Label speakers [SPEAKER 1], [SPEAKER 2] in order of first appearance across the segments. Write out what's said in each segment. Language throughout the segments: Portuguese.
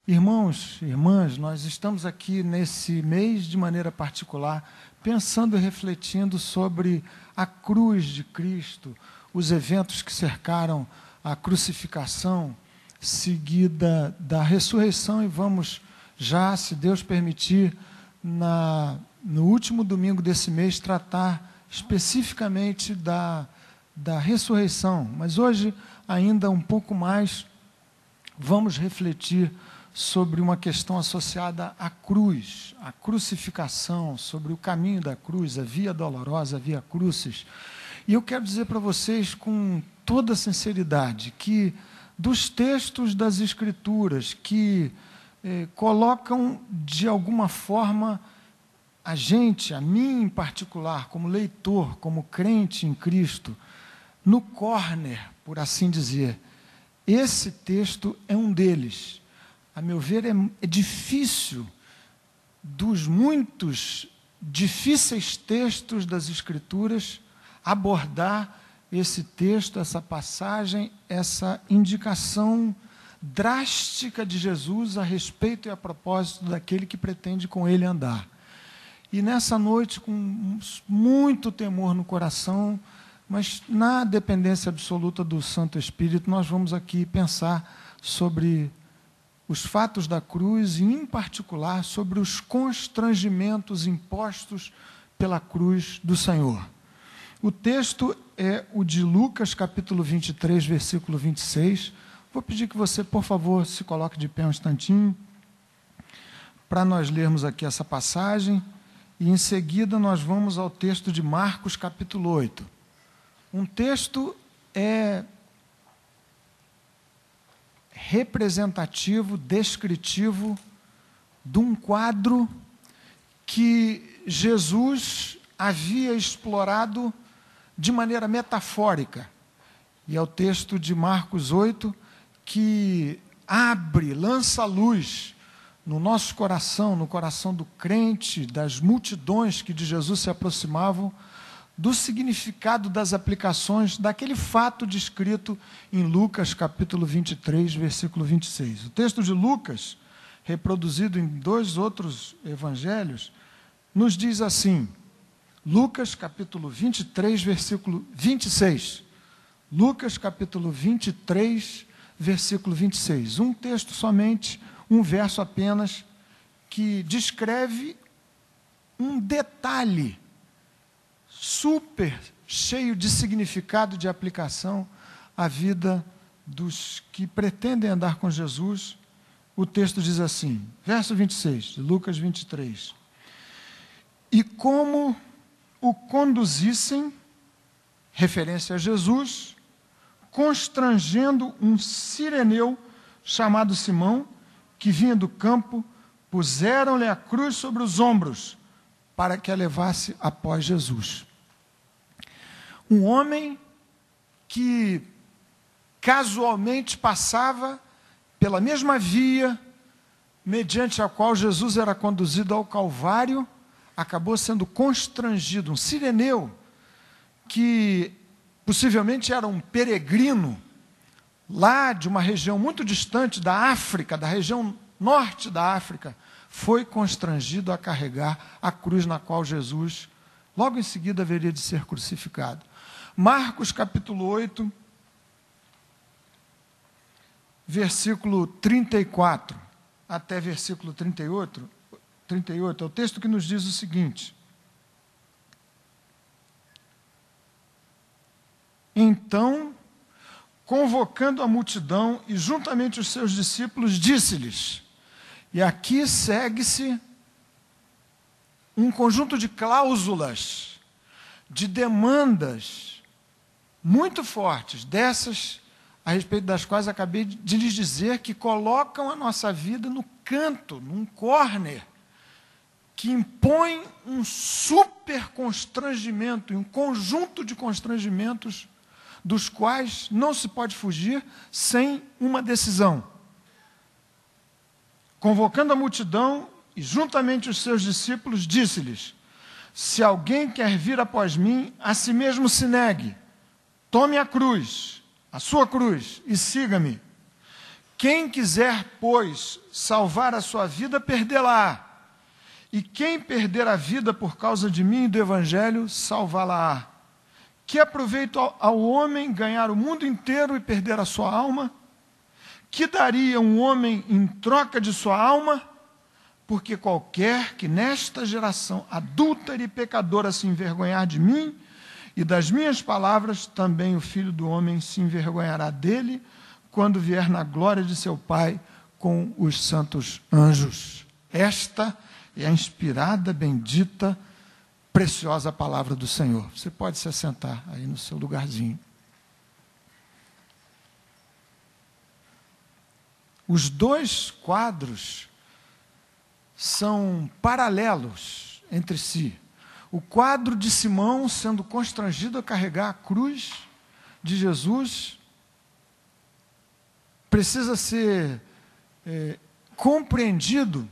[SPEAKER 1] Irmãos, irmãs, nós estamos aqui nesse mês de maneira particular, pensando e refletindo sobre a cruz de Cristo, os eventos que cercaram a crucificação, seguida da ressurreição, e vamos já, se Deus permitir, no último domingo desse mês, tratar especificamente da ressurreição. Mas hoje, ainda um pouco mais, vamos refletir sobre uma questão associada à cruz, à crucificação, sobre o caminho da cruz, a via dolorosa, a via crucis. E eu quero dizer para vocês com toda sinceridade que dos textos das Escrituras que colocam de alguma forma a gente, a mim em particular, como leitor, como crente em Cristo, no corner, por assim dizer, esse texto é um deles. A meu ver, é difícil, dos muitos difíceis textos das Escrituras, abordar esse texto, essa passagem, essa indicação drástica de Jesus a respeito e a propósito daquele que pretende com ele andar. E nessa noite, com muito temor no coração, mas na dependência absoluta do Santo Espírito, nós vamos aqui pensar sobre os fatos da cruz e, em particular, sobre os constrangimentos impostos pela cruz do Senhor. O texto é o de Lucas, capítulo 23, versículo 26. Vou pedir que você, por favor, se coloque de pé um instantinho, para nós lermos aqui essa passagem, e em seguida nós vamos ao texto de Marcos, capítulo 8. Um texto representativo, descritivo de um quadro que Jesus havia explorado de maneira metafórica. E é o texto de Marcos 8 que abre, lança luz no nosso coração, no coração do crente, das multidões que de Jesus se aproximavam, do significado das aplicações daquele fato descrito em Lucas, capítulo 23, versículo 26. O texto de Lucas, reproduzido em dois outros evangelhos, nos diz assim, Lucas, capítulo 23, versículo 26. Lucas, capítulo 23, versículo 26. Um texto somente, um verso apenas, que descreve um detalhe super cheio de significado, de aplicação à vida dos que pretendem andar com Jesus. O texto diz assim, verso 26, de Lucas 23. E como o conduzissem, referência a Jesus, constrangendo um cireneu chamado Simão, que vinha do campo, puseram-lhe a cruz sobre os ombros, para que a levasse após Jesus. Um homem que casualmente passava pela mesma via, mediante a qual Jesus era conduzido ao Calvário, acabou sendo constrangido, um cireneu, que possivelmente era um peregrino, lá de uma região muito distante da África, da região norte da África, foi constrangido a carregar a cruz na qual Jesus, logo em seguida, haveria de ser crucificado. Marcos, capítulo 8, versículo 34, até versículo 38, é o texto que nos diz o seguinte. Então, convocando a multidão e juntamente os seus discípulos, disse-lhes, e aqui segue-se um conjunto de cláusulas, de demandas muito fortes, dessas a respeito das quais acabei de lhes dizer, que colocam a nossa vida no canto, num corner, que impõe um super constrangimento, um conjunto de constrangimentos, dos quais não se pode fugir sem uma decisão. Convocando a multidão e juntamente os seus discípulos, disse-lhes, se alguém quer vir após mim, a si mesmo se negue, tome a cruz, a sua cruz, e siga-me. Quem quiser, pois, salvar a sua vida, perdê-la-á. E quem perder a vida por causa de mim e do Evangelho, salvá-la-á. Que aproveito ao homem ganhar o mundo inteiro e perder a sua alma? Que daria um homem em troca de sua alma? Porque qualquer que nesta geração adúltera e pecadora se envergonhar de mim e das minhas palavras, também o Filho do Homem se envergonhará dele, quando vier na glória de seu Pai com os santos anjos. Esta é a inspirada, bendita, preciosa palavra do Senhor. Você pode se assentar aí no seu lugarzinho. Os dois quadros são paralelos entre si. O quadro de Simão sendo constrangido a carregar a cruz de Jesus precisa ser compreendido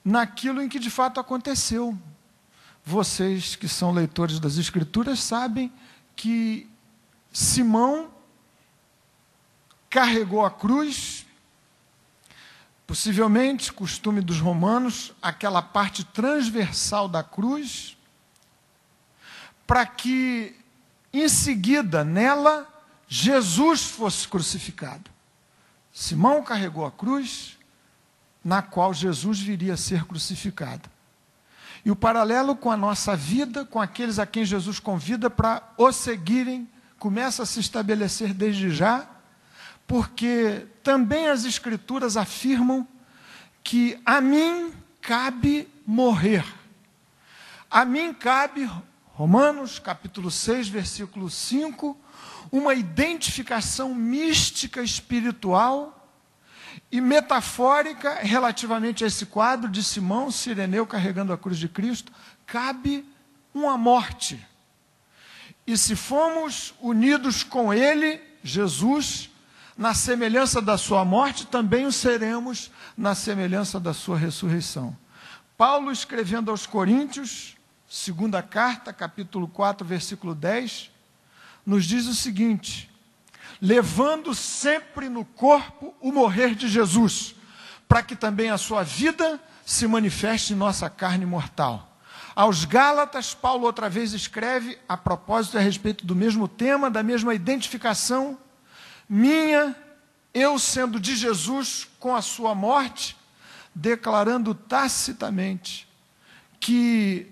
[SPEAKER 1] naquilo em que de fato aconteceu. Vocês que são leitores das Escrituras sabem que Simão carregou a cruz, possivelmente, costume dos romanos, aquela parte transversal da cruz, para que, em seguida, nela, Jesus fosse crucificado. Simão carregou a cruz, na qual Jesus viria a ser crucificado. E o paralelo com a nossa vida, com aqueles a quem Jesus convida para o seguirem, começa a se estabelecer desde já, porque também as Escrituras afirmam que a mim cabe morrer. A mim cabe, Romanos capítulo 6, versículo 5, uma identificação mística espiritual e metafórica relativamente a esse quadro de Simão, Cireneu carregando a cruz de Cristo, cabe uma morte. E se fomos unidos com ele, Jesus, na semelhança da sua morte, também o seremos na semelhança da sua ressurreição. Paulo, escrevendo aos Coríntios, segunda carta, capítulo 4, versículo 10, nos diz o seguinte: levando sempre no corpo o morrer de Jesus, para que também a sua vida se manifeste em nossa carne mortal. Aos Gálatas, Paulo outra vez escreve, a propósito a respeito do mesmo tema, da mesma identificação minha, eu sendo de Jesus com a sua morte, declarando tacitamente que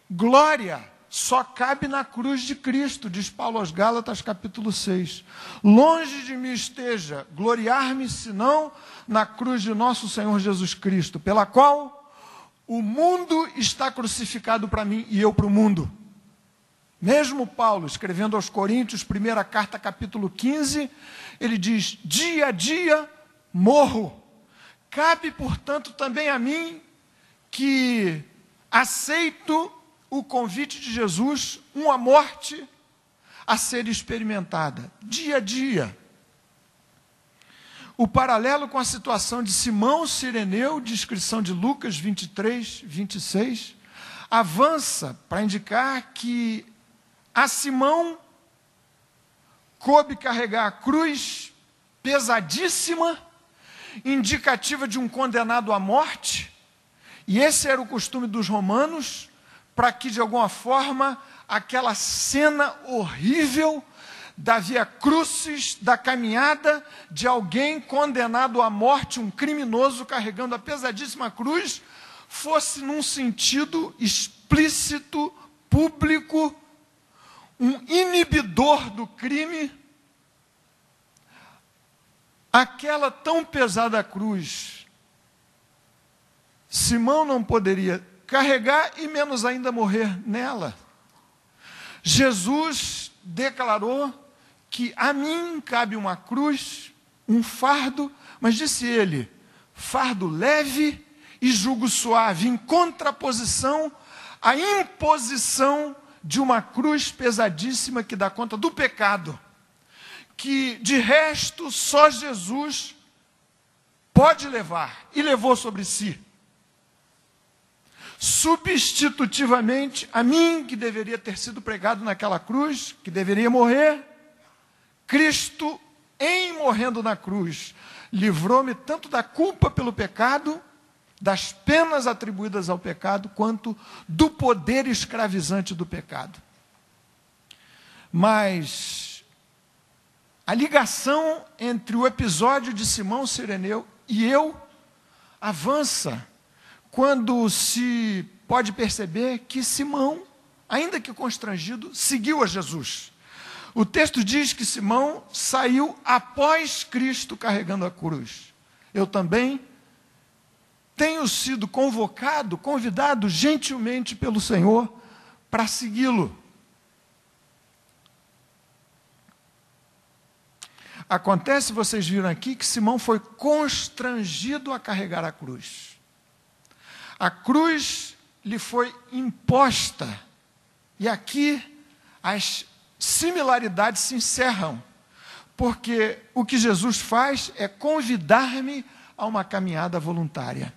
[SPEAKER 1] glória só cabe na cruz de Cristo, diz Paulo aos Gálatas, capítulo 6. Longe de mim esteja gloriar-me, senão na cruz de nosso Senhor Jesus Cristo, pela qual o mundo está crucificado para mim e eu para o mundo. Mesmo Paulo, escrevendo aos Coríntios, primeira carta, capítulo 15, ele diz, dia a dia morro. Cabe, portanto, também a mim que aceito o convite de Jesus, uma morte a ser experimentada, dia a dia. O paralelo com a situação de Simão Cireneu, descrição de Lucas 23, 26, avança para indicar que a Simão coube carregar a cruz pesadíssima, indicativa de um condenado à morte, e esse era o costume dos romanos, para que, de alguma forma, aquela cena horrível da via crucis, da caminhada de alguém condenado à morte, um criminoso carregando a pesadíssima cruz, fosse num sentido explícito, público, um inibidor do crime. Aquela tão pesada cruz, Simão não poderia carregar e menos ainda morrer nela. Jesus declarou que a mim cabe uma cruz, um fardo, mas disse ele, fardo leve e jugo suave, em contraposição à imposição de uma cruz pesadíssima que dá conta do pecado, que de resto só Jesus pode levar, e levou sobre si. Substitutivamente, a mim, que deveria ter sido pregado naquela cruz, que deveria morrer, Cristo em morrendo na cruz, livrou-me tanto da culpa pelo pecado, das penas atribuídas ao pecado, quanto do poder escravizante do pecado. Mas a ligação entre o episódio de Simão Cireneu e eu avança quando se pode perceber que Simão, ainda que constrangido, seguiu a Jesus. O texto diz que Simão saiu após Cristo carregando a cruz. Eu também tenho sido convidado gentilmente pelo Senhor para segui-lo. Acontece, vocês viram aqui, que Simão foi constrangido a carregar a cruz. A cruz lhe foi imposta. E aqui as similaridades se encerram, porque o que Jesus faz é convidar-me a uma caminhada voluntária.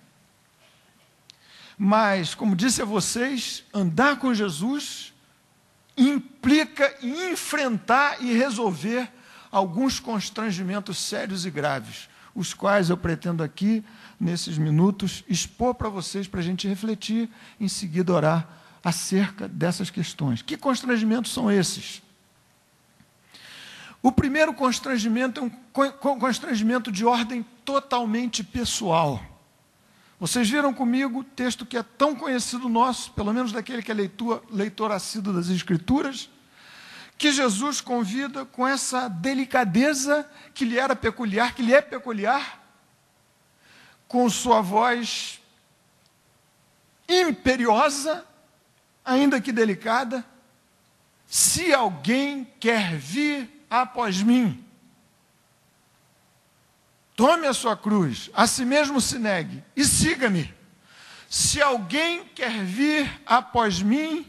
[SPEAKER 1] Mas, como disse a vocês, andar com Jesus implica em enfrentar e resolver alguns constrangimentos sérios e graves, os quais eu pretendo aqui, nesses minutos, expor para vocês, para a gente refletir, em seguida orar acerca dessas questões. Que constrangimentos são esses? O primeiro constrangimento é um constrangimento de ordem totalmente pessoal. Vocês viram comigo o texto que é tão conhecido nosso, pelo menos daquele que é leitor assíduo das Escrituras, que Jesus convida com essa delicadeza que lhe era peculiar, que lhe é peculiar, com sua voz imperiosa, ainda que delicada: se alguém quer vir após mim, tome a sua cruz, a si mesmo se negue e siga-me. Se alguém quer vir após mim,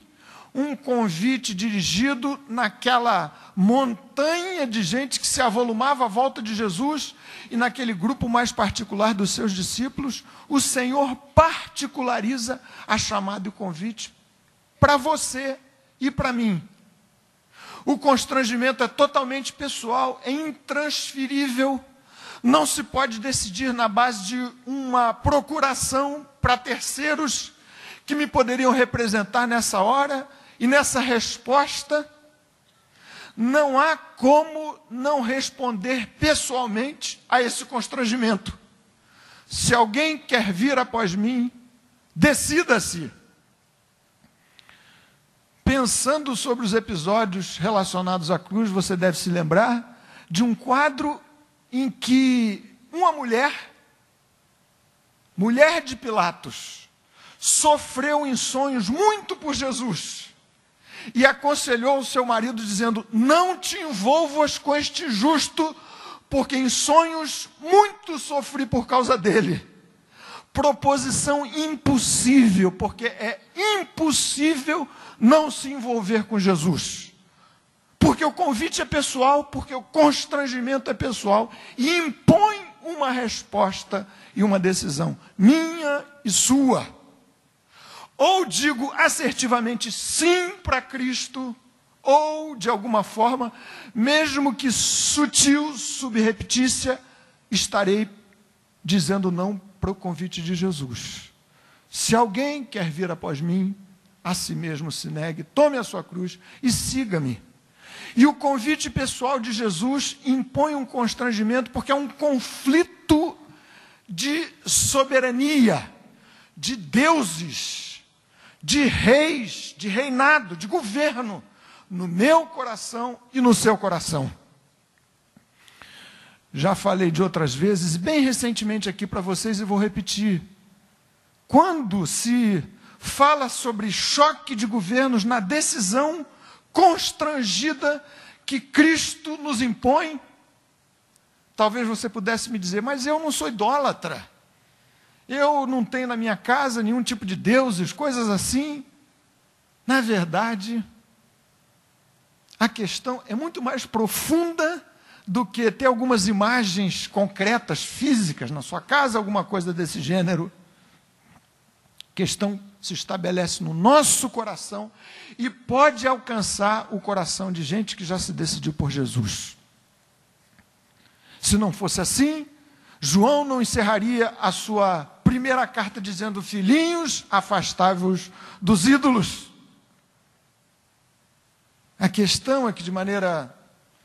[SPEAKER 1] um convite dirigido naquela montanha de gente que se avolumava à volta de Jesus e naquele grupo mais particular dos seus discípulos, o Senhor particulariza a chamada e o convite para você e para mim. O constrangimento é totalmente pessoal, é intransferível, não se pode decidir na base de uma procuração para terceiros que me poderiam representar nessa hora e nessa resposta. Não há como não responder pessoalmente a esse constrangimento. Se alguém quer vir após mim, decida-se. Pensando sobre os episódios relacionados à cruz, você deve se lembrar de um quadro em que uma mulher de Pilatos, sofreu em sonhos muito por Jesus e aconselhou o seu marido dizendo: não te envolvas com este justo, porque em sonhos muito sofri por causa dele. Proposição impossível, porque é impossível não se envolver com Jesus. Porque o convite é pessoal, porque o constrangimento é pessoal e impõe uma resposta e uma decisão, minha e sua. Ou digo assertivamente sim para Cristo, ou, de alguma forma, mesmo que sutil, subreptícia, estarei dizendo não para o convite de Jesus. Se alguém quer vir após mim, a si mesmo se negue, tome a sua cruz e siga-me. E o convite pessoal de Jesus impõe um constrangimento, porque é um conflito de soberania, de deuses, de reis, de reinado, de governo, no meu coração e no seu coração. Já falei de outras vezes, bem recentemente aqui para vocês, e vou repetir. Quando se fala sobre choque de governos na decisão constrangida que Cristo nos impõe, talvez você pudesse me dizer: mas eu não sou idólatra, eu não tenho na minha casa nenhum tipo de deuses, coisas assim. Na verdade, a questão é muito mais profunda do que ter algumas imagens concretas, físicas, na sua casa, alguma coisa desse gênero. A questão se estabelece no nosso coração e pode alcançar o coração de gente que já se decidiu por Jesus. Se não fosse assim, João não encerraria a sua primeira carta dizendo: filhinhos, afastai-vos dos ídolos. A questão é que, de maneira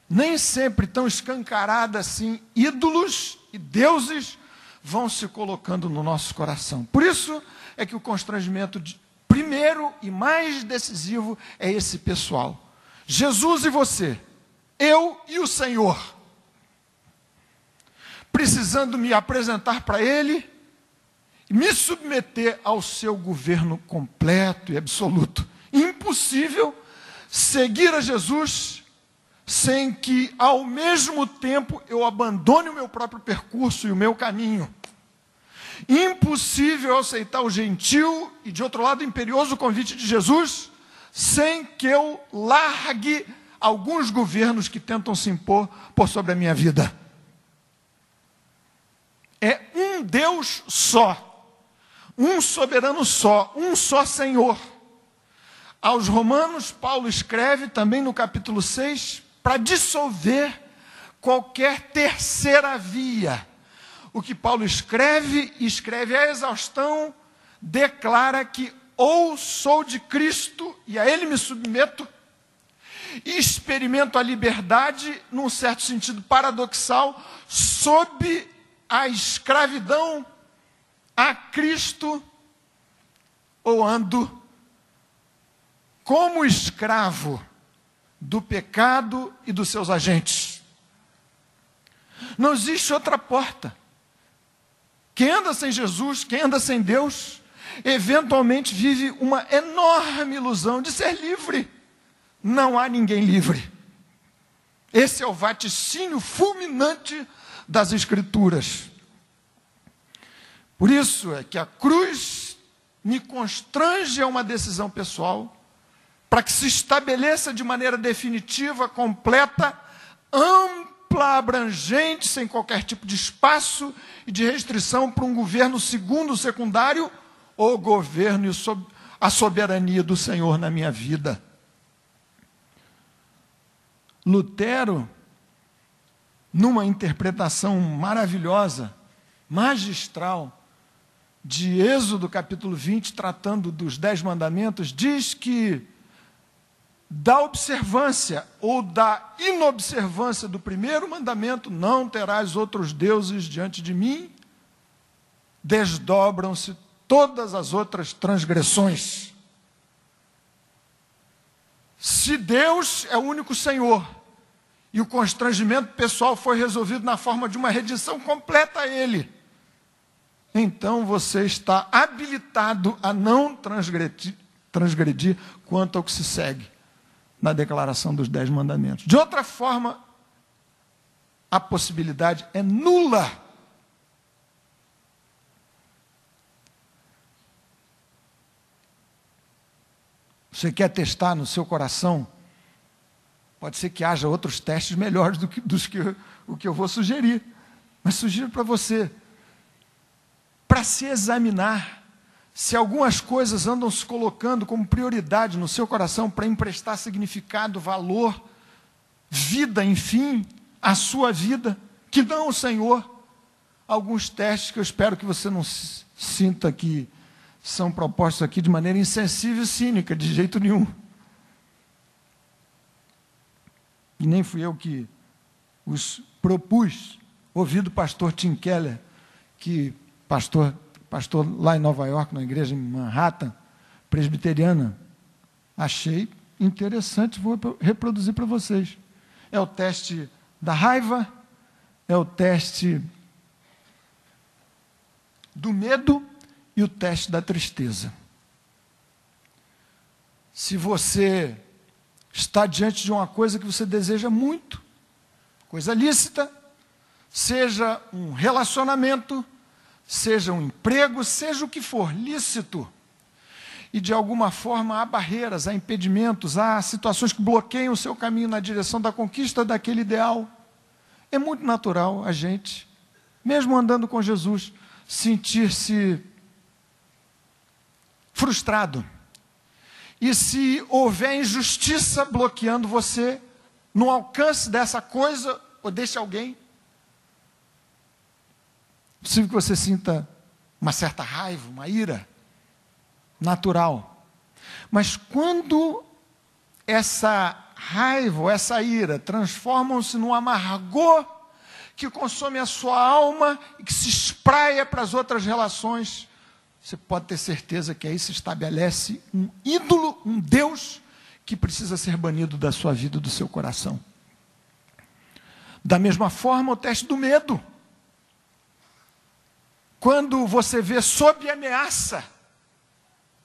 [SPEAKER 1] nem sempre tão escancarada assim, ídolos e deuses vão se colocando no nosso coração. Por isso é que o constrangimento primeiro e mais decisivo é esse pessoal. Jesus e você, eu e o Senhor, precisando me apresentar para Ele e me submeter ao seu governo completo e absoluto. Impossível seguir a Jesus sem que, ao mesmo tempo, eu abandone o meu próprio percurso e o meu caminho. Impossível aceitar o gentil e, de outro lado, imperioso convite de Jesus, sem que eu largue alguns governos que tentam se impor por sobre a minha vida. É um Deus só, um soberano só, um só Senhor. Aos Romanos, Paulo escreve também no capítulo 6, para dissolver qualquer terceira via. O que Paulo escreve à exaustão, declara que ou sou de Cristo e a Ele me submeto, e experimento a liberdade, num certo sentido paradoxal, sob a escravidão a Cristo, ou ando como escravo do pecado e dos seus agentes. Não existe outra porta. Quem anda sem Jesus, quem anda sem Deus, eventualmente vive uma enorme ilusão de ser livre. Não há ninguém livre. Esse é o vaticínio fulminante das Escrituras. Por isso é que a cruz me constrange a uma decisão pessoal, para que se estabeleça de maneira definitiva, completa, ampla, abrangente, sem qualquer tipo de espaço e de restrição para um governo segundo, secundário, ou governo e a soberania do Senhor na minha vida. Lutero, numa interpretação maravilhosa, magistral, de Êxodo capítulo 20, tratando dos 10 mandamentos, diz que da observância ou da inobservância do primeiro mandamento, não terás outros deuses diante de mim, desdobram-se todas as outras transgressões. Se Deus é o único Senhor, e o constrangimento pessoal foi resolvido na forma de uma rendição completa a Ele, então você está habilitado a não transgredir quanto ao que se segue na declaração dos 10 mandamentos. De outra forma, a possibilidade é nula. Você quer testar no seu coração? Pode ser que haja outros testes melhores dos que o que eu vou sugerir. Mas sugiro para você, para se examinar, se algumas coisas andam se colocando como prioridade no seu coração para emprestar significado, valor, vida, enfim, à sua vida, que não o Senhor. Alguns testes que eu espero que você não sinta que são propostos aqui de maneira insensível e cínica, de jeito nenhum. E nem fui eu que os propus. Ouvi do pastor Tim Keller, que pastor lá em Nova York, na igreja em Manhattan, presbiteriana. Achei interessante, vou reproduzir para vocês. É o teste da raiva, é o teste do medo e o teste da tristeza. Se você está diante de uma coisa que você deseja muito, coisa lícita, seja um relacionamento, seja um emprego, seja o que for, lícito, e de alguma forma há barreiras, há impedimentos, há situações que bloqueiam o seu caminho na direção da conquista daquele ideal, é muito natural a gente, mesmo andando com Jesus, sentir-se frustrado. E se houver injustiça bloqueando você no alcance dessa coisa ou desse alguém, possível que você sinta uma certa raiva, uma ira, natural. Mas quando essa raiva ou essa ira transformam-se num amargor que consome a sua alma e que se espraia para as outras relações, você pode ter certeza que aí se estabelece um ídolo, um Deus, que precisa ser banido da sua vida e do seu coração. Da mesma forma, o teste do medo. Quando você vê sob ameaça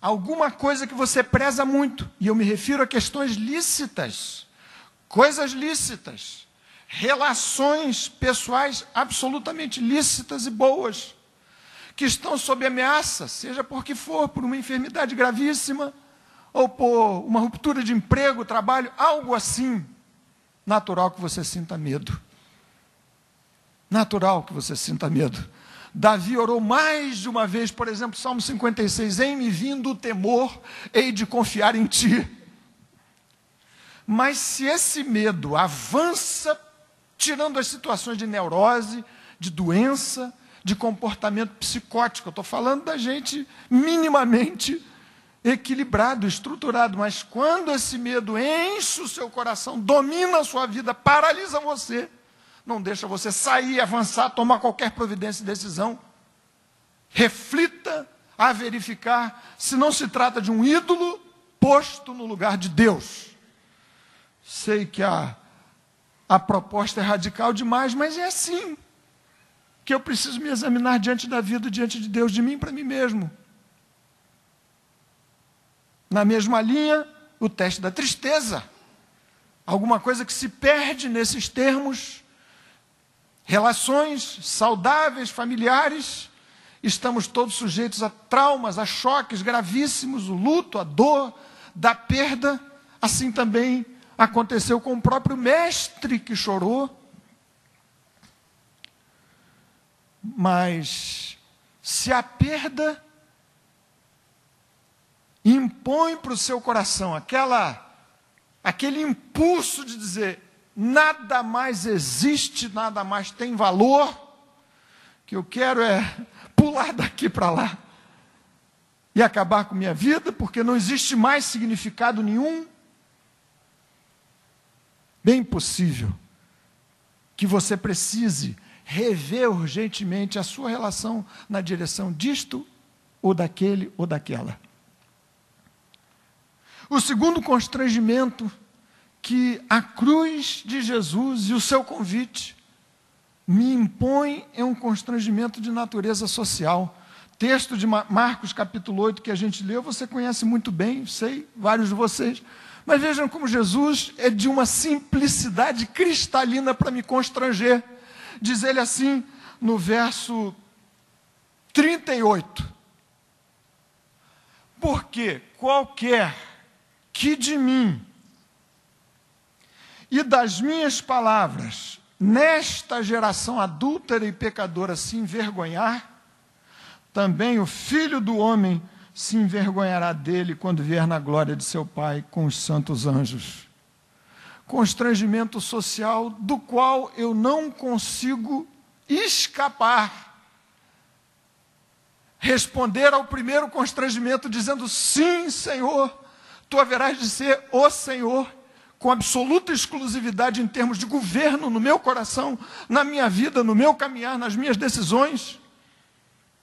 [SPEAKER 1] alguma coisa que você preza muito, e eu me refiro a questões lícitas, coisas lícitas, relações pessoais absolutamente lícitas e boas, que estão sob ameaça, seja por que for, por uma enfermidade gravíssima, ou por uma ruptura de emprego, trabalho, algo assim, natural que você sinta medo. Natural que você sinta medo. Davi orou mais de uma vez, por exemplo, Salmo 56, em me vindo o temor, hei de confiar em ti. Mas se esse medo avança, tirando as situações de neurose, de doença, de comportamento psicótico, eu estou falando da gente minimamente equilibrado, estruturado, mas quando esse medo enche o seu coração, domina a sua vida, paralisa você, não deixa você sair, avançar, tomar qualquer providência e decisão, reflita a verificar se não se trata de um ídolo posto no lugar de Deus. Sei que a proposta é radical demais, mas é assim que eu preciso me examinar diante da vida, diante de Deus, de mim para mim mesmo. Na mesma linha, o teste da tristeza. Alguma coisa que se perde nesses termos. Relações saudáveis, familiares. Estamos todos sujeitos a traumas, a choques gravíssimos, o luto, a dor da perda. Assim também aconteceu com o próprio mestre que chorou. Mas se a perda impõe para o seu coração aquele impulso de dizer, nada mais existe, nada mais tem valor, o que eu quero é pular daqui para lá e acabar com minha vida, porque não existe mais significado nenhum. Bem possível que você precise rever urgentemente a sua relação na direção disto, ou daquele, ou daquela. O segundo constrangimento que a cruz de Jesus e o seu convite me impõe é um constrangimento de natureza social. Texto de Marcos capítulo 8 que a gente leu, você conhece muito bem, sei, vários de vocês. Mas vejam como Jesus é de uma simplicidade cristalina para me constranger. Diz ele assim, no verso 38. Porque qualquer que de mim e das minhas palavras, nesta geração adúltera e pecadora se envergonhar, também o Filho do Homem se envergonhará dele quando vier na glória de seu Pai com os santos anjos. Constrangimento social do qual eu não consigo escapar. Responder ao primeiro constrangimento dizendo, sim, Senhor, tu haverás de ser o Senhor, com absoluta exclusividade em termos de governo no meu coração, na minha vida, no meu caminhar, nas minhas decisões.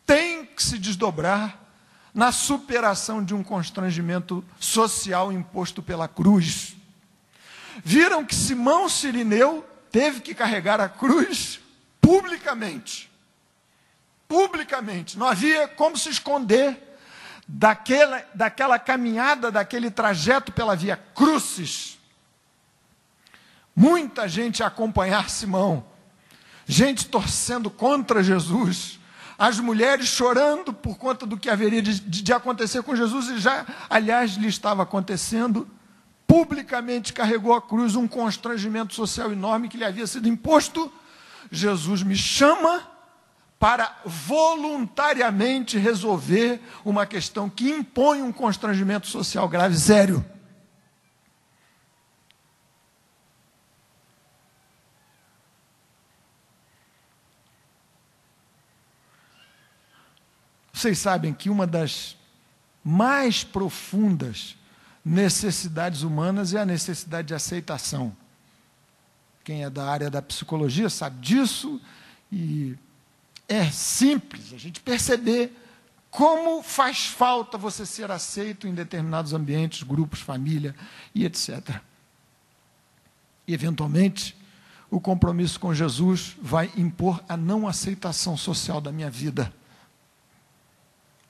[SPEAKER 1] Tem que se desdobrar na superação de um constrangimento social imposto pela cruz. Viram que Simão Cirineu teve que carregar a cruz publicamente. Publicamente. Não havia como se esconder daquela caminhada, daquele trajeto pela via crucis. Muita gente a acompanhar Simão. Gente torcendo contra Jesus. As mulheres chorando por conta do que haveria de acontecer com Jesus, e já, aliás, lhe estava acontecendo. Publicamente carregou a cruz, um constrangimento social enorme que lhe havia sido imposto. Jesus me chama para voluntariamente resolver uma questão que impõe um constrangimento social grave, sério. Vocês sabem que uma das mais profundas necessidades humanas é a necessidade de aceitação. Quem é da área da psicologia sabe disso, e é simples a gente perceber como faz falta você ser aceito em determinados ambientes, grupos, família e etc. E, eventualmente, o compromisso com Jesus vai impor a não aceitação social da minha vida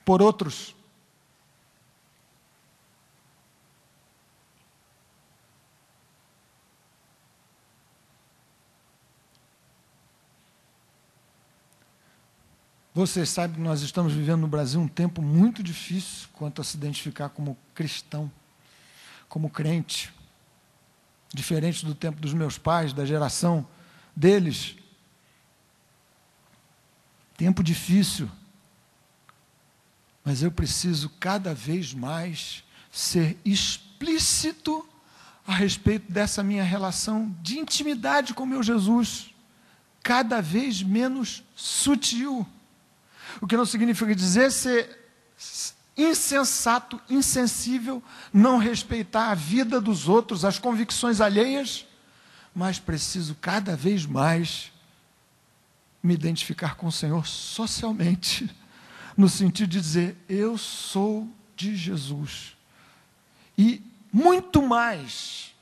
[SPEAKER 1] por outros. Vocês sabem que nós estamos vivendo no Brasil um tempo muito difícil quanto a se identificar como cristão, como crente. Diferente do tempo dos meus pais, da geração deles. Tempo difícil. Mas eu preciso cada vez mais ser explícito a respeito dessa minha relação de intimidade com meu Jesus. Cada vez menos sutil. O que não significa dizer ser insensato, insensível, não respeitar a vida dos outros, as convicções alheias, mas preciso cada vez mais me identificar com o Senhor socialmente, no sentido de dizer, eu sou de Jesus. E muito mais,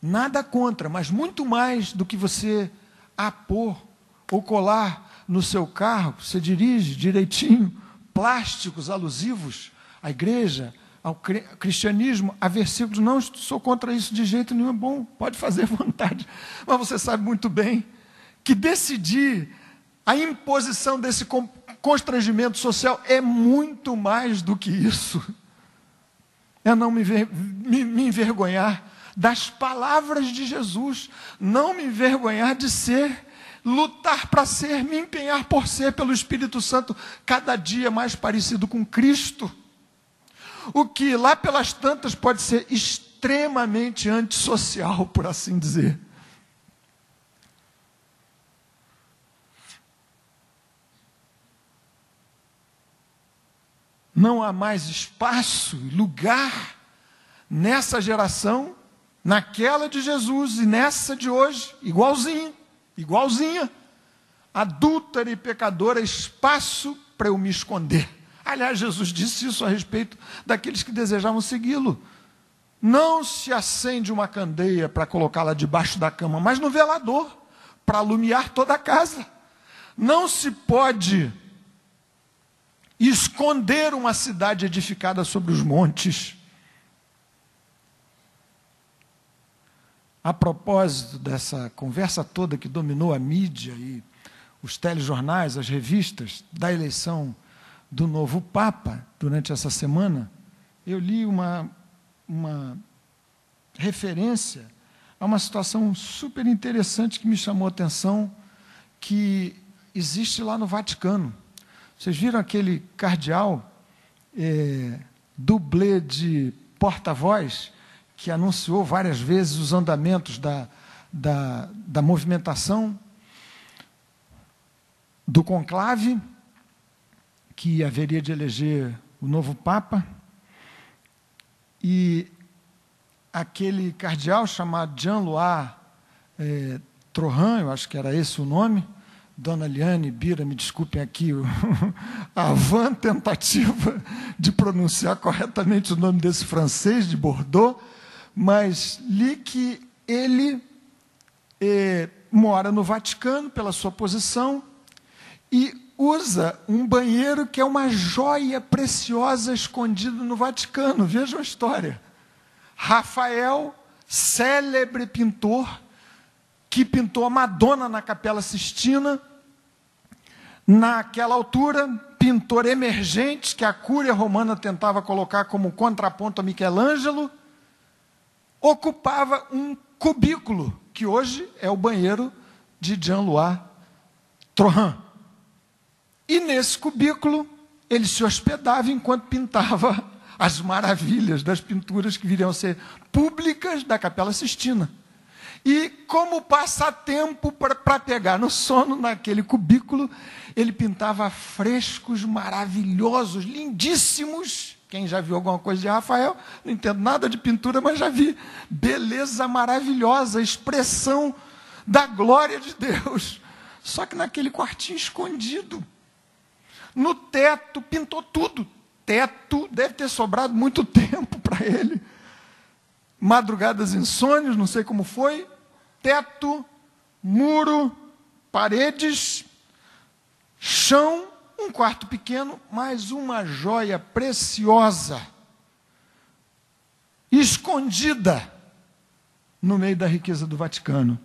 [SPEAKER 1] nada contra, mas muito mais do que você apor ou colar no seu carro, você dirige direitinho, plásticos alusivos à igreja, ao cristianismo, a versículos. Não sou contra isso de jeito nenhum, é bom, pode fazer à vontade. Mas você sabe muito bem que decidir a imposição desse constrangimento social é muito mais do que isso. É não me envergonhar das palavras de Jesus, não me envergonhar de ser, lutar para ser, me empenhar por ser, pelo Espírito Santo, cada dia mais parecido com Cristo. O que lá pelas tantas pode ser extremamente antissocial, por assim dizer. Não há mais espaço, lugar nessa geração, naquela de Jesus e nessa de hoje, igualzinha, adúltera e pecadora, espaço para eu me esconder. Aliás, Jesus disse isso a respeito daqueles que desejavam segui-lo. Não se acende uma candeia para colocá-la debaixo da cama, mas no velador, para alumiar toda a casa. Não se pode esconder uma cidade edificada sobre os montes. A propósito dessa conversa toda que dominou a mídia e os telejornais, as revistas, da eleição do novo Papa, durante essa semana, eu li uma referência a uma situação super interessante que me chamou a atenção, que existe lá no Vaticano. Vocês viram aquele cardeal, dublê de porta-voz, que anunciou várias vezes os andamentos da movimentação do conclave, que haveria de eleger o novo Papa, e aquele cardeal chamado Jean-Louis Trohan, eu acho que era esse o nome. Dona Liane, Bira, me desculpem aqui a vã tentativa de pronunciar corretamente o nome desse francês de Bordeaux, mas li que ele mora no Vaticano pela sua posição e usa um banheiro que é uma joia preciosa escondida no Vaticano. Vejam a história. Rafael, célebre pintor, que pintou a Madonna na Capela Sistina, naquela altura, pintor emergente, que a Cúria Romana tentava colocar como contraponto a Michelangelo, ocupava um cubículo, que hoje é o banheiro de Jean-Louis Trohan. E nesse cubículo, ele se hospedava enquanto pintava as maravilhas das pinturas que viriam a ser públicas da Capela Sistina. E como passatempo para pegar no sono naquele cubículo, ele pintava frescos maravilhosos, lindíssimos. Quem já viu alguma coisa de Rafael, não entendo nada de pintura, mas já vi. Beleza maravilhosa, expressão da glória de Deus. Só que naquele quartinho escondido. No teto, pintou tudo. Teto, deve ter sobrado muito tempo para ele. Madrugadas insônias, não sei como foi. Teto, muro, paredes, chão, um quarto pequeno, mas uma joia preciosa, escondida no meio da riqueza do Vaticano.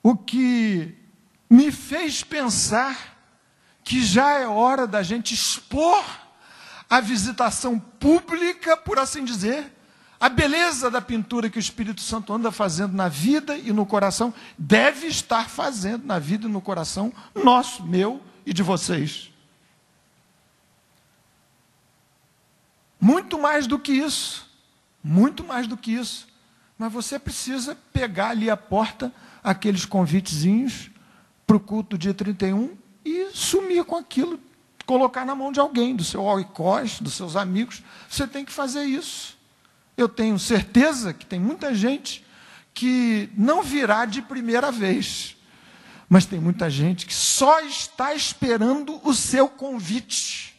[SPEAKER 1] O que me fez pensar que já é hora da gente expor a visitação pública, por assim dizer, a beleza da pintura que o Espírito Santo anda fazendo na vida e no coração, deve estar fazendo na vida e no coração nosso, meu e de vocês. Muito mais do que isso, muito mais do que isso. Mas você precisa pegar ali à porta aqueles convitezinhos para o culto dia 31 e sumir com aquilo, colocar na mão de alguém, do seu algoz, dos seus amigos. Você tem que fazer isso. Eu tenho certeza que tem muita gente que não virá de primeira vez, mas tem muita gente que só está esperando o seu convite.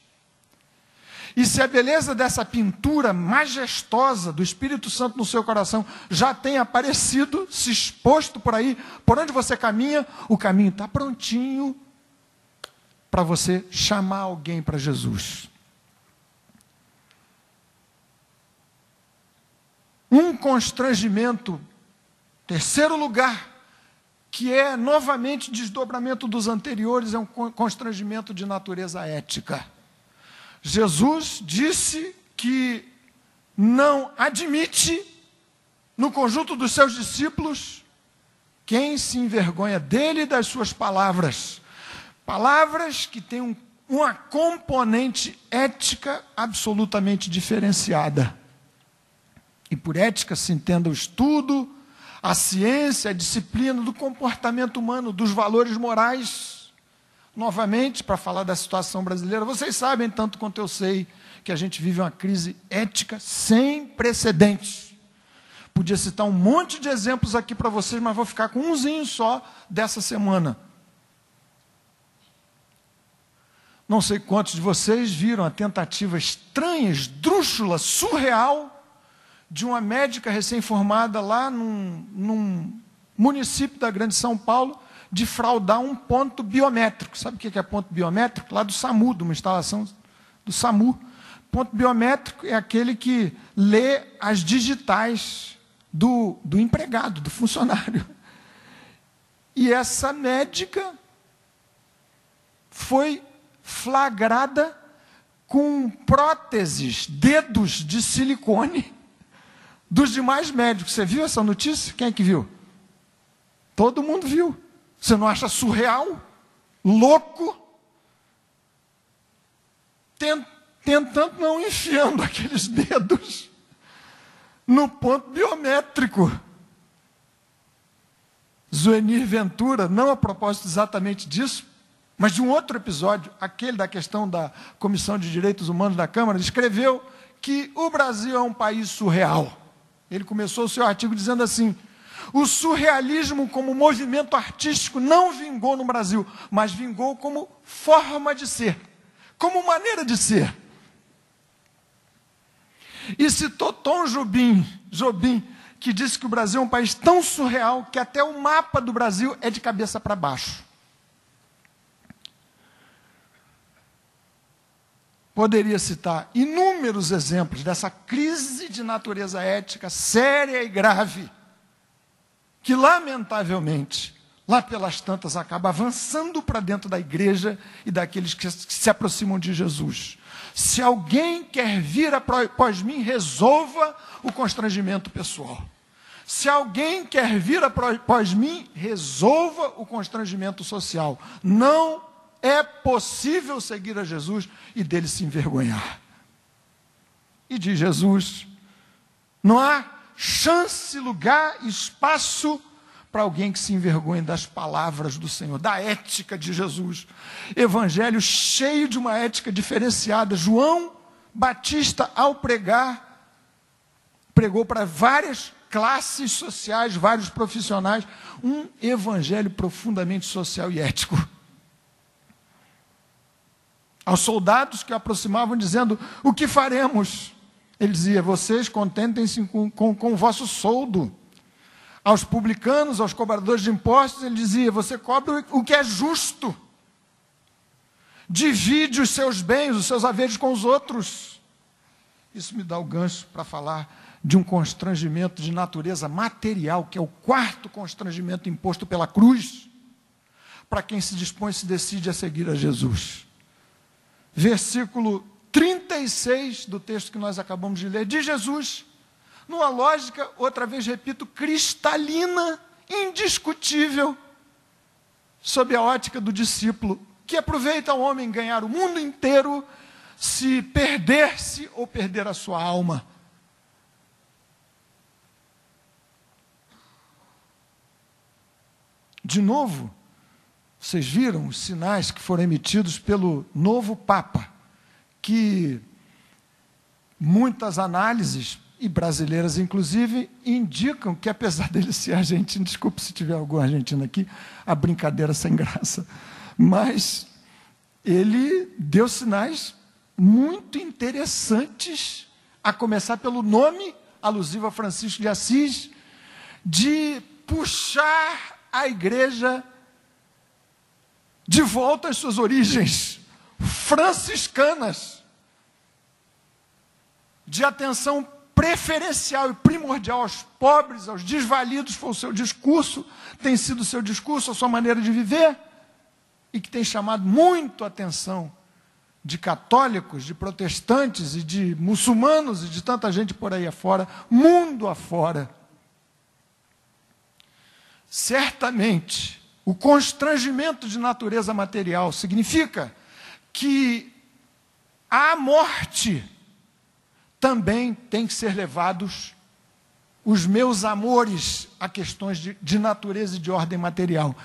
[SPEAKER 1] E se a beleza dessa pintura majestosa do Espírito Santo no seu coração já tem aparecido, se exposto por aí, por onde você caminha, o caminho está prontinho para você chamar alguém para Jesus. Um constrangimento, terceiro lugar, que é novamente desdobramento dos anteriores, é um constrangimento de natureza ética. Jesus disse que não admite, no conjunto dos seus discípulos, quem se envergonha dele e das suas palavras. Palavras que têm uma componente ética absolutamente diferenciada. E por ética se entenda o estudo, a ciência, a disciplina do comportamento humano, dos valores morais. Novamente, para falar da situação brasileira, vocês sabem, tanto quanto eu sei, que a gente vive uma crise ética sem precedentes. Podia citar um monte de exemplos aqui para vocês, mas vou ficar com umzinho só dessa semana. Não sei quantos de vocês viram a tentativa estranha, esdrúxula, surreal, de uma médica recém-formada lá num município da Grande São Paulo, de fraudar um ponto biométrico. Sabe o que é ponto biométrico? Lá do SAMU, de uma instalação do SAMU. Ponto biométrico é aquele que lê as digitais do empregado, do funcionário. E essa médica foi flagrada com próteses, dedos de silicone, dos demais médicos. Você viu essa notícia? Quem é que viu? Todo mundo viu. Você não acha surreal? Louco? Tentando, não, enfiando aqueles dedos no ponto biométrico. Zuenir Ventura, não a propósito exatamente disso, mas de um outro episódio, aquele da questão da Comissão de Direitos Humanos da Câmara, escreveu que o Brasil é um país surreal. Ele começou o seu artigo dizendo assim: o surrealismo como movimento artístico não vingou no Brasil, mas vingou como forma de ser, como maneira de ser. E citou Tom Jobim, que disse que o Brasil é um país tão surreal que até o mapa do Brasil é de cabeça para baixo. Poderia citar inúmeros exemplos dessa crise de natureza ética séria e grave, que, lamentavelmente, lá pelas tantas, acaba avançando para dentro da igreja e daqueles que se aproximam de Jesus. Se alguém quer vir após mim, resolva o constrangimento pessoal. Se alguém quer vir após mim, resolva o constrangimento social. Não é possível seguir a Jesus e dele se envergonhar. E diz Jesus, não há chance, lugar, espaço para alguém que se envergonhe das palavras do Senhor, da ética de Jesus. Evangelho cheio de uma ética diferenciada. João Batista, ao pregar, pregou para várias classes sociais, vários profissionais, um evangelho profundamente social e ético. Aos soldados que aproximavam dizendo, o que faremos? Ele dizia, vocês contentem-se com o vosso soldo. Aos publicanos, aos cobradores de impostos, ele dizia, você cobra o que é justo. Divide os seus bens, os seus haveres com os outros. Isso me dá o gancho para falar de um constrangimento de natureza material, que é o quarto constrangimento imposto pela cruz, para quem se dispõe e se decide a seguir a Jesus. Versículo 36 do texto que nós acabamos de ler, de Jesus, numa lógica, outra vez repito, cristalina, indiscutível, sob a ótica do discípulo, que aproveita ao homem ganhar o mundo inteiro, se perder-se ou perder a sua alma. De novo, vocês viram os sinais que foram emitidos pelo novo Papa, que muitas análises, e brasileiras inclusive, indicam que apesar dele ser argentino, desculpe se tiver algum argentino aqui, a brincadeira sem graça, mas ele deu sinais muito interessantes, a começar pelo nome, alusivo a Francisco de Assis, de puxar a igreja de volta às suas origens franciscanas, de atenção preferencial e primordial aos pobres, aos desvalidos, foi o seu discurso, tem sido o seu discurso, a sua maneira de viver, e que tem chamado muito a atenção de católicos, de protestantes e de muçulmanos e de tanta gente por aí afora, mundo afora. Certamente, o constrangimento de natureza material significa que à morte também tem que ser levados os meus amores a questões de natureza e de ordem material,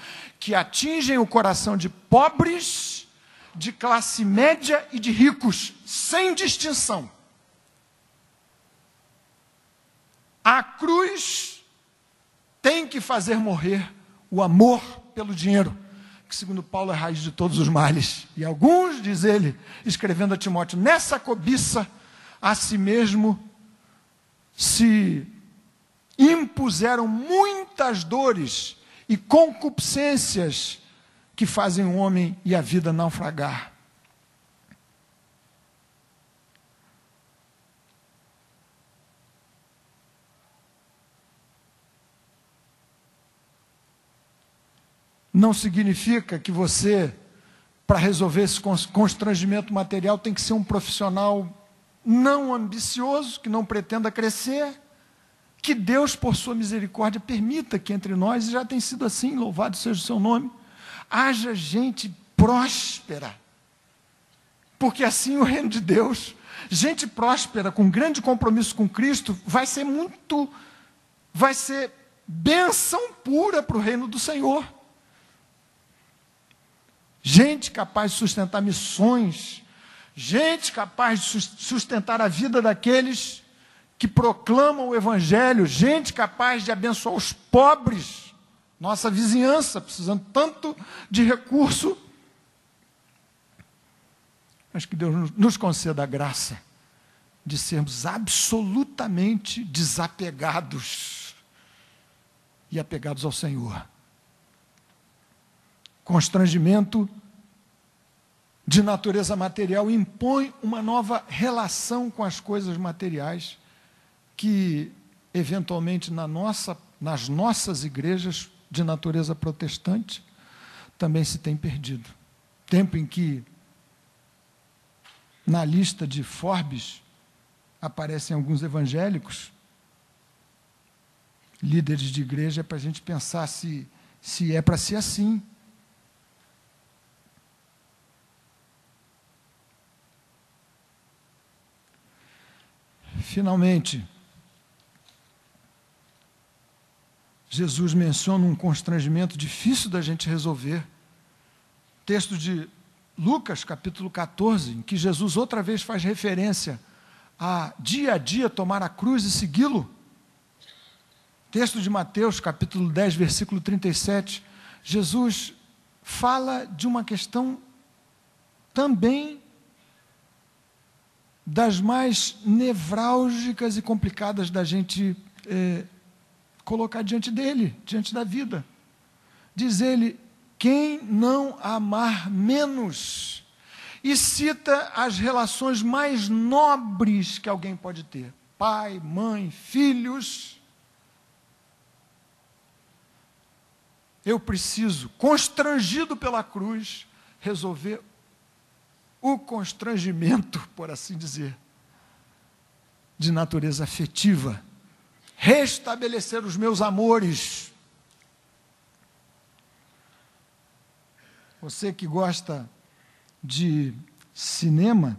[SPEAKER 1] que atingem o coração de pobres, de classe média e de ricos, sem distinção. A cruz tem que fazer morrer o amor pelo dinheiro, que segundo Paulo é a raiz de todos os males. E alguns, diz ele, escrevendo a Timóteo, nessa cobiça, a si mesmo se impuseram muitas dores e concupiscências que fazem o homem e a vida naufragar. Não significa que você, para resolver esse constrangimento material, tem que ser um profissional não ambicioso, que não pretenda crescer, que Deus, por sua misericórdia, permita que entre nós, e já tem sido assim, louvado seja o seu nome, haja gente próspera, porque assim o reino de Deus, gente próspera, com grande compromisso com Cristo, vai ser bênção pura para o reino do Senhor. Gente capaz de sustentar missões, gente capaz de sustentar a vida daqueles que proclamam o Evangelho, gente capaz de abençoar os pobres, nossa vizinhança, precisando tanto de recurso. Mas que Deus nos conceda a graça de sermos absolutamente desapegados e apegados ao Senhor. Constrangimento de natureza material impõe uma nova relação com as coisas materiais que, eventualmente, nas nossas igrejas de natureza protestante, também se tem perdido. Tempo em que, na lista de Forbes, aparecem alguns evangélicos, líderes de igreja, para a gente pensar se é para ser assim. Finalmente, Jesus menciona um constrangimento difícil da gente resolver. Texto de Lucas, capítulo 14, em que Jesus outra vez faz referência a dia tomar a cruz e segui-lo. Texto de Mateus, capítulo 10, versículo 37, Jesus fala de uma questão também das mais nevrálgicas e complicadas da gente colocar diante dele, diante da vida. Diz ele, quem não amar menos, e cita as relações mais nobres que alguém pode ter, pai, mãe, filhos. Eu preciso, constrangido pela cruz, resolver o constrangimento, por assim dizer, de natureza afetiva, restabelecer os meus amores. Você que gosta de cinema,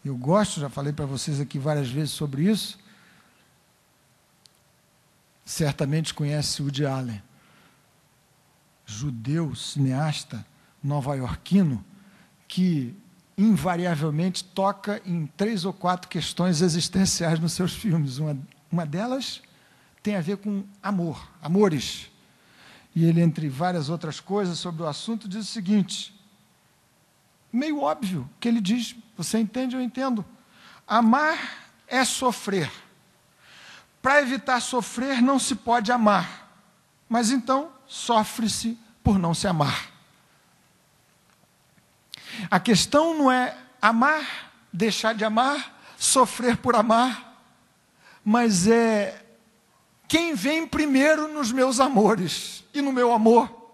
[SPEAKER 1] eu gosto, já falei para vocês aqui várias vezes sobre isso, certamente conhece Woody Allen, judeu, cineasta, nova-iorquino, que invariavelmente toca em 3 ou 4 questões existenciais nos seus filmes. Uma delas tem a ver com amor, amores. E ele, entre várias outras coisas sobre o assunto, diz o seguinte, meio óbvio, que ele diz, você entende, eu entendo. Amar é sofrer. Para evitar sofrer, não se pode amar. Mas então, sofre-se por não se amar. A questão não é amar, deixar de amar, sofrer por amar, mas é quem vem primeiro nos meus amores e no meu amor.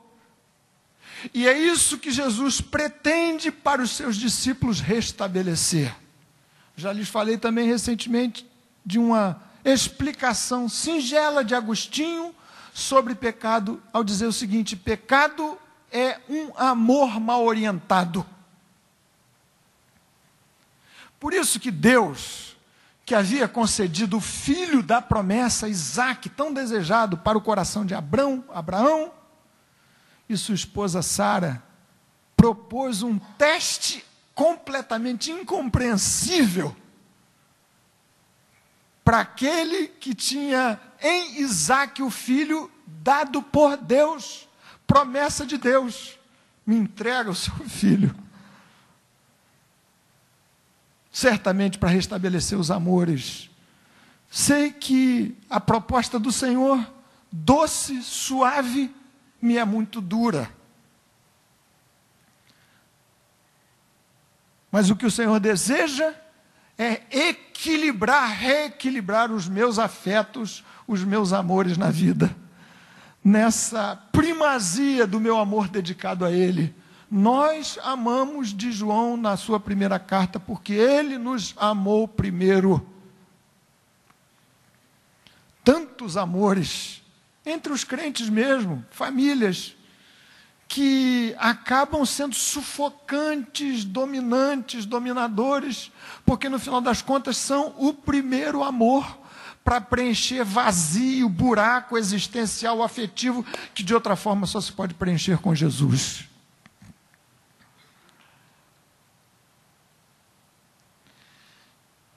[SPEAKER 1] E é isso que Jesus pretende para os seus discípulos restabelecer. Já lhes falei também recentemente de uma explicação singela de Agostinho sobre pecado, ao dizer o seguinte, pecado é um amor mal orientado. Por isso que Deus, que havia concedido o filho da promessa, Isaque, tão desejado para o coração de Abraão, e sua esposa Sara, propôs um teste completamente incompreensível para aquele que tinha em Isaque o filho dado por Deus, promessa de Deus, me entrega o seu filho. Certamente para restabelecer os amores. Sei que a proposta do Senhor, doce, suave, me é muito dura. Mas o que o Senhor deseja é reequilibrar os meus afetos, os meus amores na vida. Nessa primazia do meu amor dedicado a Ele. Nós amamos de João na sua primeira carta, porque ele nos amou primeiro. Tantos amores, entre os crentes mesmo, famílias, que acabam sendo sufocantes, dominantes, dominadores, porque no final das contas são o primeiro amor para preencher vazio, buraco existencial, afetivo, que de outra forma só se pode preencher com Jesus.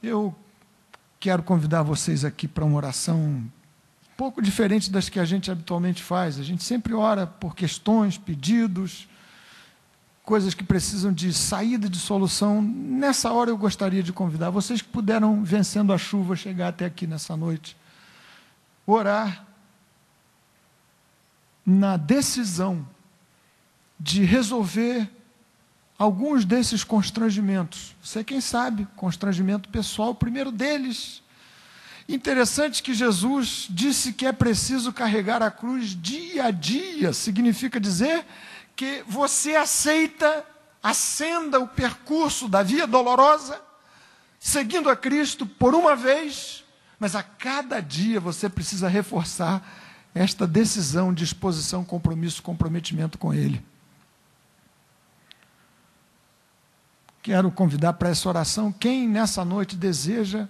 [SPEAKER 1] Eu quero convidar vocês aqui para uma oração um pouco diferente das que a gente habitualmente faz. A gente sempre ora por questões, pedidos, coisas que precisam de saída, de solução. Nessa hora eu gostaria de convidar vocês que puderam, vencendo a chuva, chegar até aqui nessa noite, orar na decisão de resolver alguns desses constrangimentos. Você, quem sabe, constrangimento pessoal, o primeiro deles. Interessante que Jesus disse que é preciso carregar a cruz dia a dia, significa dizer que você acenda o percurso da via dolorosa, seguindo a Cristo por uma vez, mas a cada dia você precisa reforçar esta decisão, disposição, compromisso, comprometimento com Ele. Quero convidar para essa oração quem nessa noite deseja,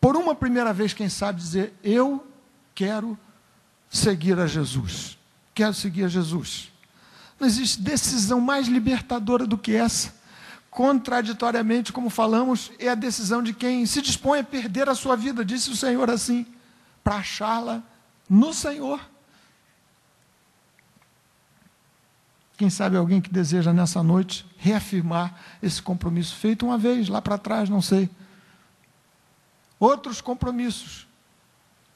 [SPEAKER 1] por uma primeira vez, quem sabe, dizer, eu quero seguir a Jesus. Quero seguir a Jesus. Não existe decisão mais libertadora do que essa. Contraditoriamente, como falamos, é a decisão de quem se dispõe a perder a sua vida, disse o Senhor assim, para achá-la no Senhor. Quem sabe alguém que deseja nessa noite reafirmar esse compromisso feito uma vez, lá para trás, não sei. Outros compromissos,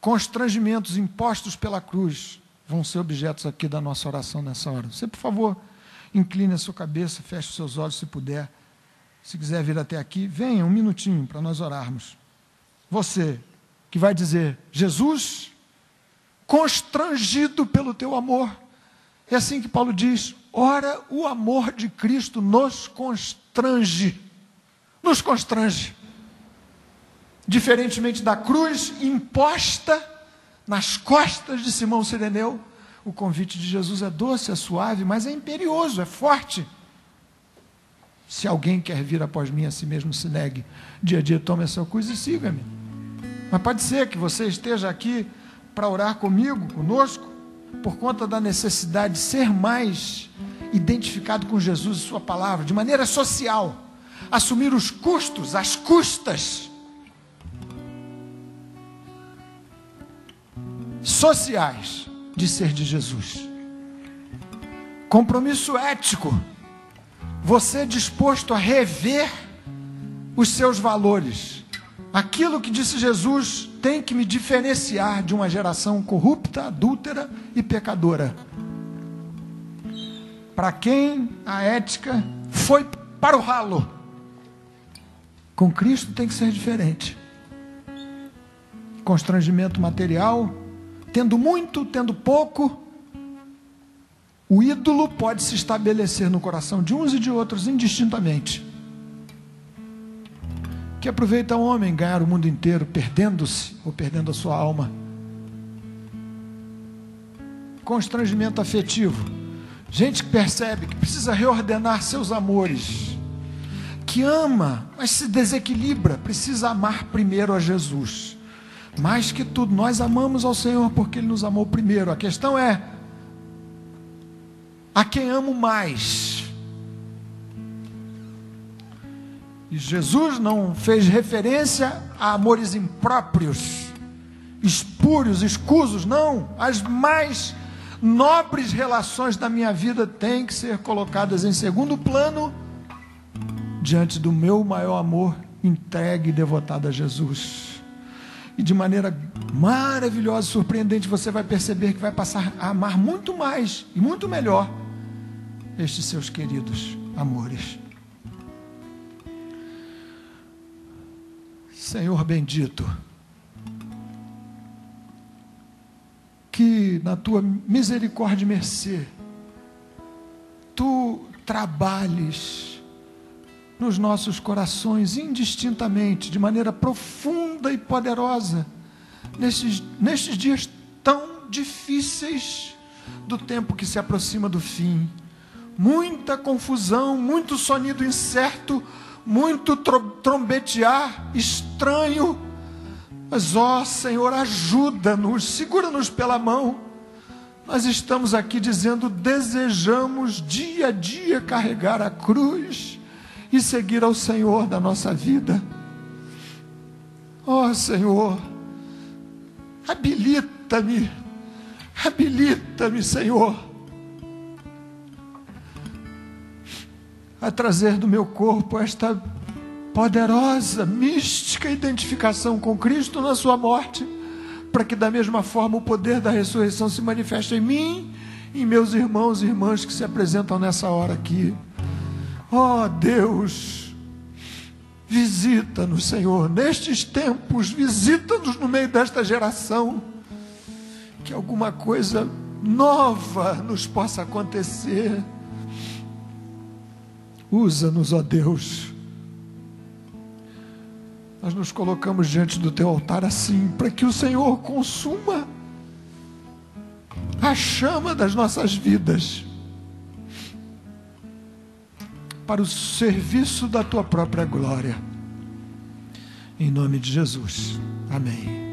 [SPEAKER 1] constrangimentos impostos pela cruz, vão ser objetos aqui da nossa oração nessa hora. Você, por favor, incline a sua cabeça, feche os seus olhos se puder. Se quiser vir até aqui, venha um minutinho para nós orarmos. Você que vai dizer, Jesus, constrangido pelo teu amor, é assim que Paulo diz, ora, o amor de Cristo nos constrange. Nos constrange. Diferentemente da cruz imposta nas costas de Simão Cireneu, o convite de Jesus é doce, é suave, mas é imperioso, é forte. Se alguém quer vir após mim, a si mesmo se negue. Dia a dia tome a sua cruz e siga-me. Mas pode ser que você esteja aqui para orar comigo, conosco, por conta da necessidade de ser mais identificado com Jesus e sua palavra, de maneira social, assumir os custos, as custas sociais de ser de Jesus. Compromisso ético, você disposto a rever os seus valores. Aquilo que disse Jesus tem que me diferenciar de uma geração corrupta, adúltera e pecadora. Para quem a ética foi para o ralo, com Cristo tem que ser diferente. Constrangimento material, tendo muito, tendo pouco, o ídolo pode se estabelecer no coração de uns e de outros indistintamente. Que aproveita o homem ganhar o mundo inteiro, perdendo-se ou perdendo a sua alma. Constrangimento afetivo. Gente que percebe que precisa reordenar seus amores. Que ama, mas se desequilibra, precisa amar primeiro a Jesus. Mais que tudo, nós amamos ao Senhor porque Ele nos amou primeiro. A questão é, a quem amo mais? E Jesus não fez referência a amores impróprios, espúrios, escusos, não. As mais nobres relações da minha vida têm que ser colocadas em segundo plano, diante do meu maior amor, entregue e devotado a Jesus. E de maneira maravilhosa, surpreendente, você vai perceber que vai passar a amar muito mais e muito melhor estes seus queridos amores. Senhor bendito, que na tua misericórdia e mercê, tu trabalhes nos nossos corações indistintamente, de maneira profunda e poderosa, nestes dias tão difíceis do tempo que se aproxima do fim. Muita confusão, muito sonido incerto, muito trombetear estranho, mas ó Senhor, ajuda-nos, segura-nos pela mão. Nós estamos aqui dizendo, desejamos dia a dia carregar a cruz e seguir ao Senhor da nossa vida. Ó Senhor, habilita-me, Senhor, a trazer do meu corpo esta poderosa, mística identificação com Cristo na sua morte, para que da mesma forma o poder da ressurreição se manifeste em mim e em meus irmãos e irmãs que se apresentam nessa hora aqui. Ó Deus, visita-nos, Senhor, nestes tempos, visita-nos no meio desta geração, que alguma coisa nova nos possa acontecer. Usa-nos, ó Deus. Nós nos colocamos diante do teu altar assim, para que o Senhor consuma a chama das nossas vidas, para o serviço da tua própria glória. Em nome de Jesus. Amém.